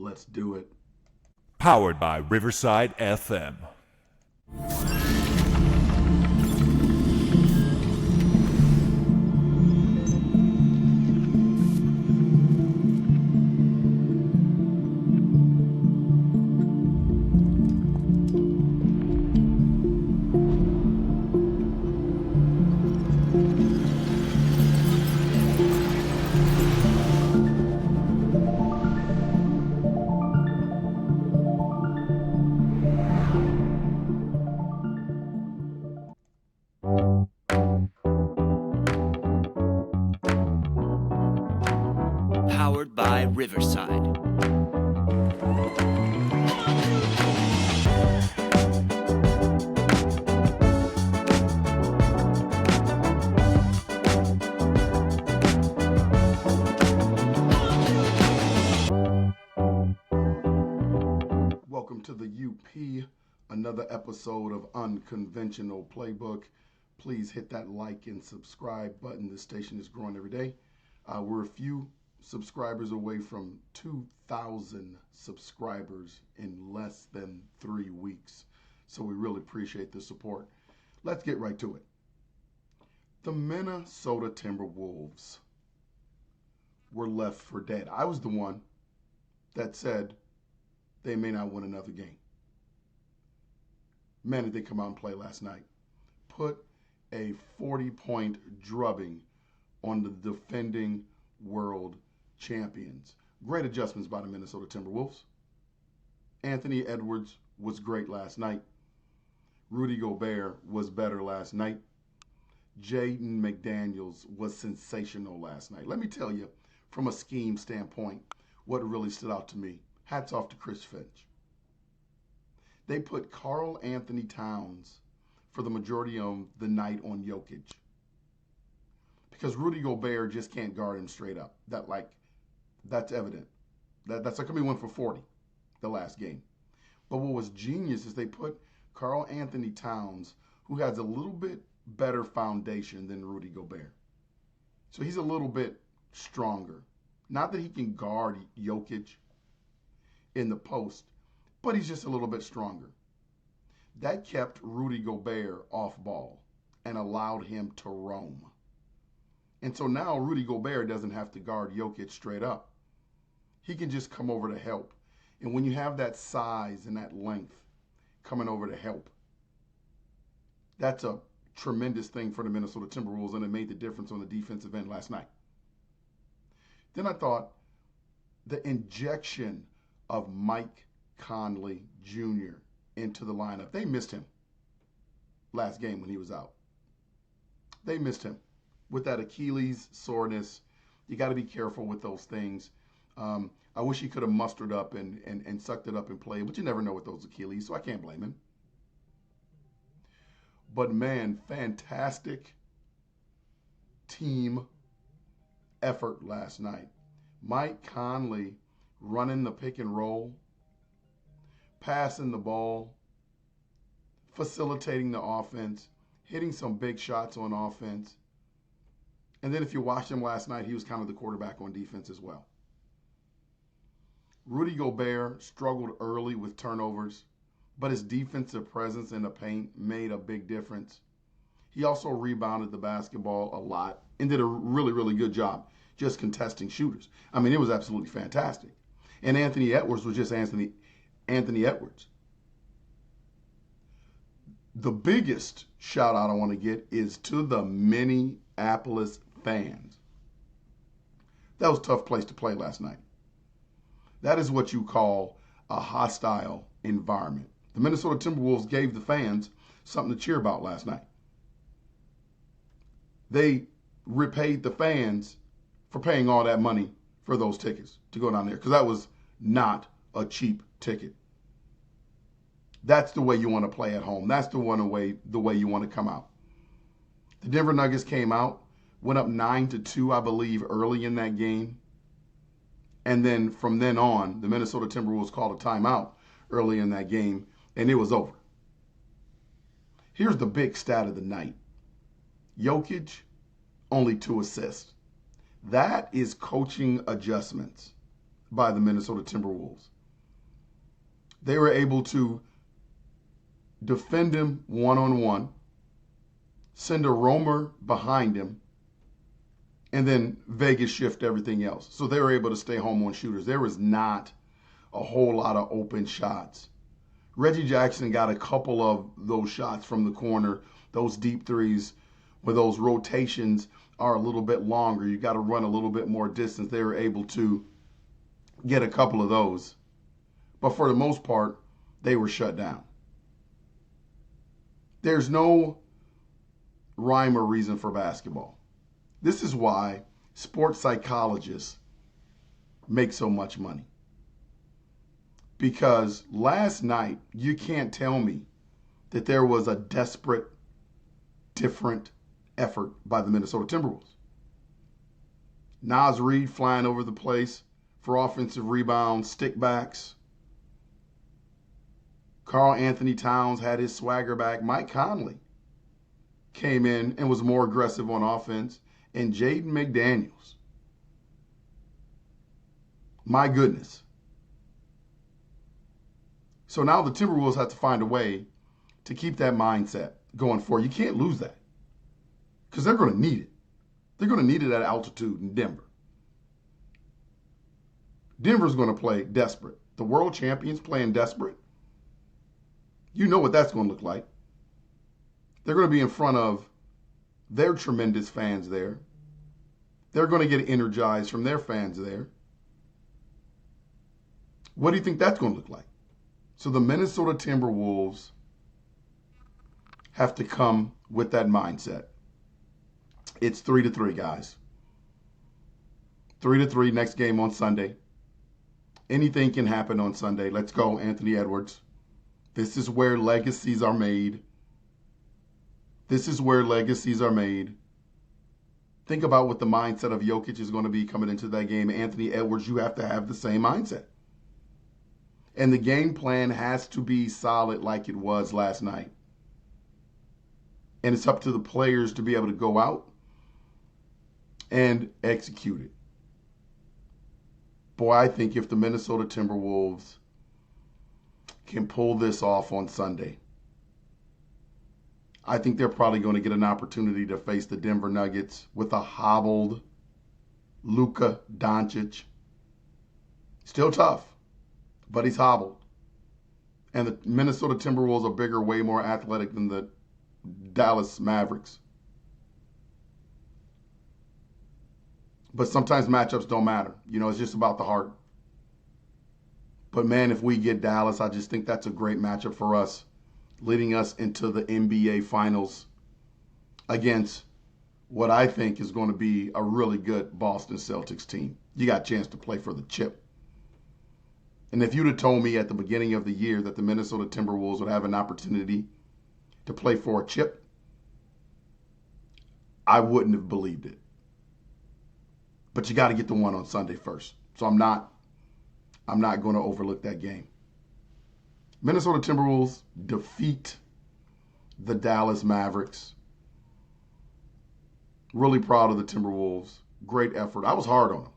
Let's do it. Powered by Riverside FM. Powered by Riverside. Welcome to the UP, another episode of Unconventional Playbook. Please hit that like and subscribe button. This station is growing every day. We're a few subscribers away from 2,000 subscribers in less than 3 weeks. So we really appreciate the support. Let's get right to it. The Minnesota Timberwolves were left for dead. I was the one that said they may not win another game. Man, did they come out and play last night. Put a 40-point drubbing on the defending world champions. Great adjustments by the Minnesota Timberwolves. Anthony Edwards was great last night. Rudy Gobert was better last night. Jaden McDaniels was sensational last night. Let me tell you, from a scheme standpoint, what really stood out to me. Hats off to Chris Finch. They put Karl Anthony Towns for the majority of the night on Jokic, because Rudy Gobert just can't guard him straight up. That's evident. That's like he went for 40 the last game. But what was genius is they put Karl Anthony Towns, who has a little bit better foundation than Rudy Gobert. So he's a little bit stronger. Not that he can guard Jokic in the post, but he's just a little bit stronger. That kept Rudy Gobert off ball and allowed him to roam. And so now Rudy Gobert doesn't have to guard Jokic straight up. He can just come over to help. And when you have that size and that length coming over to help, that's a tremendous thing for the Minnesota Timberwolves, and it made the difference on the defensive end last night. Then I thought the injection of Mike Conley Jr. into the lineup. They missed him last game when he was out. They missed him with that Achilles soreness. You got to be careful with those things. I wish he could have mustered up and sucked it up and played, but you never know with those Achilles, so I can't blame him. But man, fantastic team effort last night. Mike Conley running the pick and roll, passing the ball, facilitating the offense, hitting some big shots on offense. And then if you watched him last night, he was kind of the quarterback on defense as well. Rudy Gobert struggled early with turnovers, but his defensive presence in the paint made a big difference. He also rebounded the basketball a lot and did a really, really good job just contesting shooters. I mean, it was absolutely fantastic. And Anthony Edwards was just Anthony Edwards. The biggest shout out I want to get is to the Minneapolis fans. That was a tough place to play last night. That is what you call a hostile environment. The Minnesota Timberwolves gave the fans something to cheer about last night. They repaid the fans for paying all that money for those tickets to go down there, because that was not a cheap ticket. That's the way you want to play at home. That's the way you want to come out. The Denver Nuggets came out, went up 9-2, I believe, early in that game. And then from then on, the Minnesota Timberwolves called a timeout early in that game, and it was over. Here's the big stat of the night. Jokic, only 2 assists. That is coaching adjustments by the Minnesota Timberwolves. They were able to defend him one-on-one, send a roamer behind him, and then Vegas shift everything else. So they were able to stay home on shooters. There was not a whole lot of open shots. Reggie Jackson got a couple of those shots from the corner, those deep threes, where those rotations are a little bit longer. You got to run a little bit more distance. They were able to get a couple of those. But for the most part, they were shut down. There's no rhyme or reason for basketball. This is why sports psychologists make so much money. Because last night, you can't tell me that there was a desperate, different effort by the Minnesota Timberwolves. Naz Reid flying over the place for offensive rebounds, stickbacks. Karl Anthony Towns had his swagger back. Mike Conley came in and was more aggressive on offense. And Jaden McDaniels. My goodness. So now the Timberwolves have to find a way to keep that mindset going forward. You can't lose that because they're going to need it. They're going to need it at altitude in Denver. Denver's going to play desperate. The world champions playing desperate. You know what that's going to look like. They're going to be in front of their tremendous fans there. They're going to get energized from their fans there. What do you think that's going to look like? So the Minnesota Timberwolves have to come with that mindset. It's 3-3, guys. 3-3, next game on Sunday. Anything can happen on Sunday. Let's go, Anthony Edwards. This is where legacies are made. This is where legacies are made. Think about what the mindset of Jokic is going to be coming into that game. Anthony Edwards, you have to have the same mindset. And the game plan has to be solid like it was last night. And it's up to the players to be able to go out and execute it. Boy, I think if the Minnesota Timberwolves can pull this off on Sunday, I think they're probably going to get an opportunity to face the Denver Nuggets with a hobbled Luka Doncic. Still tough, but he's hobbled. And the Minnesota Timberwolves are bigger, way more athletic than the Dallas Mavericks. But sometimes matchups don't matter. You know, it's just about the heart. But man, if we get Dallas, I just think that's a great matchup for us, leading us into the NBA Finals against what I think is going to be a really good Boston Celtics team. You got a chance to play for the chip. And if you'd have told me at the beginning of the year that the Minnesota Timberwolves would have an opportunity to play for a chip, I wouldn't have believed it. But you got to get the one on Sunday first. So I'm not going to overlook that game. Minnesota Timberwolves defeat the Dallas Mavericks. Really proud of the Timberwolves. Great effort. I was hard on them.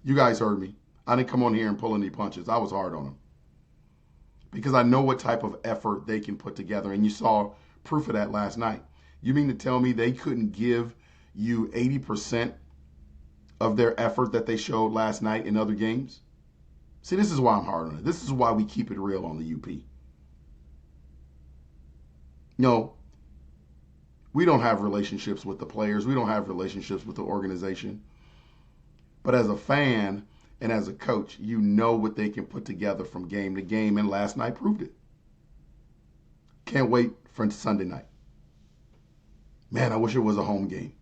You guys heard me. I didn't come on here and pull any punches. I was hard on them. Because I know what type of effort they can put together. And you saw proof of that last night. You mean to tell me they couldn't give you 80% of their effort that they showed last night in other games? See, this is why I'm hard on it. This is why we keep it real on the UP. No, we don't have relationships with the players. We don't have relationships with the organization. But as a fan and as a coach, you know what they can put together from game to game, and last night proved it. Can't wait for Sunday night. Man, I wish it was a home game.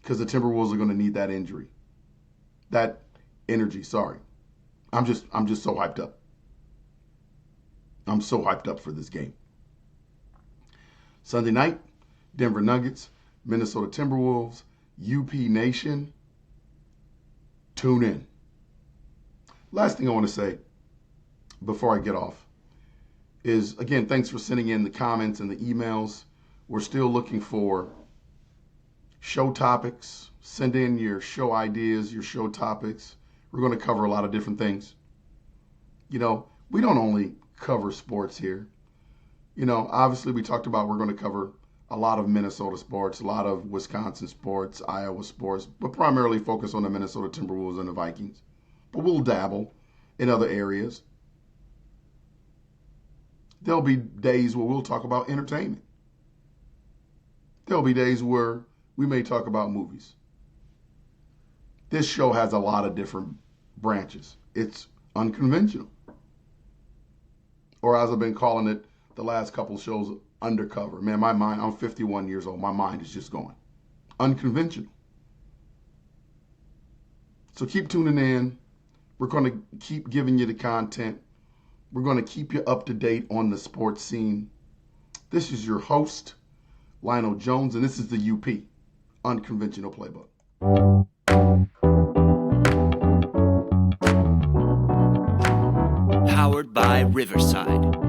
Because the Timberwolves are going to need that energy, sorry. I'm just so hyped up. I'm so hyped up for this game. Sunday night, Denver Nuggets, Minnesota Timberwolves, UP Nation. Tune in. Last thing I want to say before I get off is, again, thanks for sending in the comments and the emails. We're still looking for show topics. Send in your show ideas, your show topics. We're going to cover a lot of different things. You know, we don't only cover sports here. You know, obviously we talked about we're going to cover a lot of Minnesota sports, a lot of Wisconsin sports, Iowa sports, but primarily focus on the Minnesota Timberwolves and the Vikings. But we'll dabble in other areas. There'll be days where we'll talk about entertainment. There'll be days where we may talk about movies. This show has a lot of different branches. It's unconventional. Or as I've been calling it the last couple shows, undercover. Man, my mind, I'm 51 years old. My mind is just going. Unconventional. So keep tuning in. We're going to keep giving you the content. We're going to keep you up to date on the sports scene. This is your host, Lionel Jones, and this is the UP, Unconventional Playbook. Powered by Riverside.